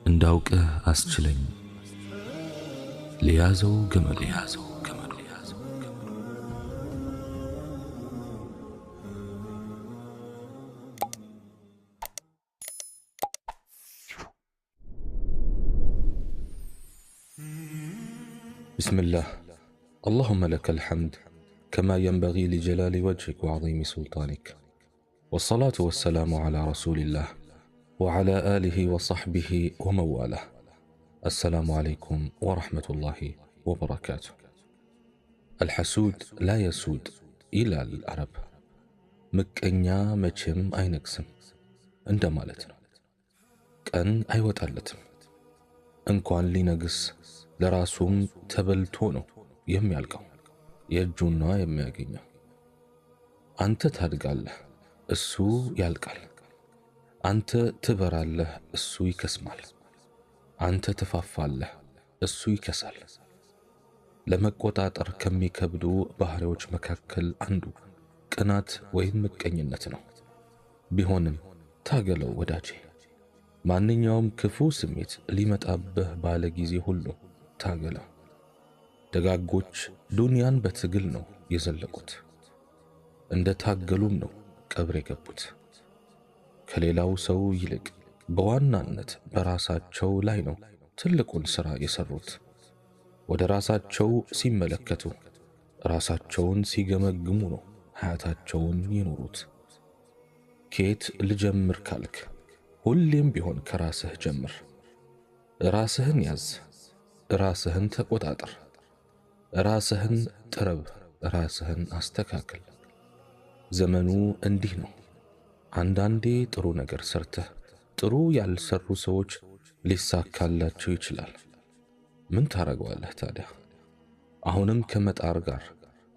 እንዳውቅህ አስችለኝ ለያዘው ገመዱ بسم الله. اللهم لك الحمد كما ينبغي لجلال وجهك وعظيم سلطانك، والصلاة والسلام على رسول الله وعلى آله وصحبه ومن والاه. السلام عليكم ورحمة الله وبركاته. الحسود لا يسود إلى العرب مكنيا مچم አይነቅስም እንደማለት ነው። ቀን አይወጣለትም እንኳን ሊነግስ ለራሱም ተበልቶ ነው የሚያልቀው የእጁና የሚያገኘው። አንተ ታድጋለህ እሱ ያልቃል፣ አንተ ትበራለህ እሱ ይከስማል፣ አንተ ትፋፋለህ እሱ ይከሳል። ለመቆጣጠር ከሚከብዱ ባህሪዎች መካከል አንዱ ቅናት ወይም ምቀኝነት ነው። ቢሆንም ታገለው ወዳጄ። ማንኛውም ክፉ ስሜት ሊመጣብህ ባለ ጊዜ ሁሉ ታገለው። ደጋጎች ዱንያን በትግል ነው የዘለቁት፣ እንደ ታገሉም ነው ቀብር የገቡት። ከሌላው ሰው ይልቅ በዋናነት በራሳቸው ላይ ነው ትልቁን ሥራ የሰሩት። ወደ ራሳቸው ሲመለከቱ፣ ራሳቸውን ሲገመግሙ ነው ሐያታቸውን የኖሩት። ከየት ልጀምር ካልክ ሁሌም ቢሆን ከራስህ ጀምር። ራስህን ያዝ፣ ራስህን ተቆጣጠር፣ ራስህን ጥረብ፣ ራስህን አስተካክል። ዘመኑ እንዲህ ነው። አንዳንዴ ጥሩ ነገር ሰርተህ ጥሩ ያልሰሩ ሰዎች ሊሳካላቸው ይችላል። ምን ታረገዋለህ ታዲያ? አሁንም ከመጣር ጋር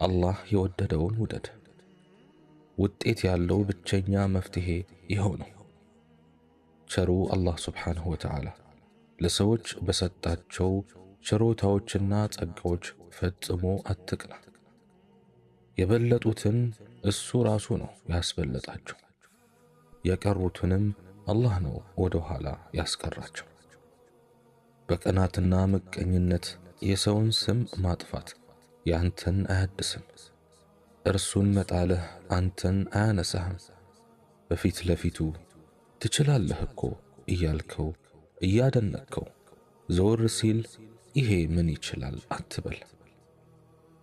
አላህ የወደደውን ውደድ። ውጤት ያለው ብቸኛ መፍትሄ ይኸው ነው። ቸሩ አላህ ሱብሓነሁ ወተዓላ ለሰዎች በሰጣቸው ችሮታዎችና ጸጋዎች ፈጽሞ አትቅና። የበለጡትን እሱ ራሱ ነው ያስበለጣቸው፣ የቀሩትንም አላህ ነው ወደ ኋላ ያስቀራቸው። በቅናትና ምቀኝነት የሰውን ስም ማጥፋት ያንተን አያድስም፣ እርሱን መጣልህ አንተን አያነሳህም። በፊት ለፊቱ ትችላለህ እኮ እያልከው እያደነቅከው ዘወር ሲል ይሄ ምን ይችላል አትበል።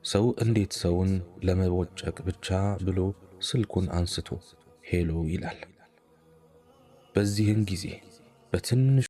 ሰው እንዴት ሰውን ለመቦጨቅ ብቻ ብሎ ስልኩን አንስቶ ሄሎ ይላል? በዚህን ጊዜ በትንሽ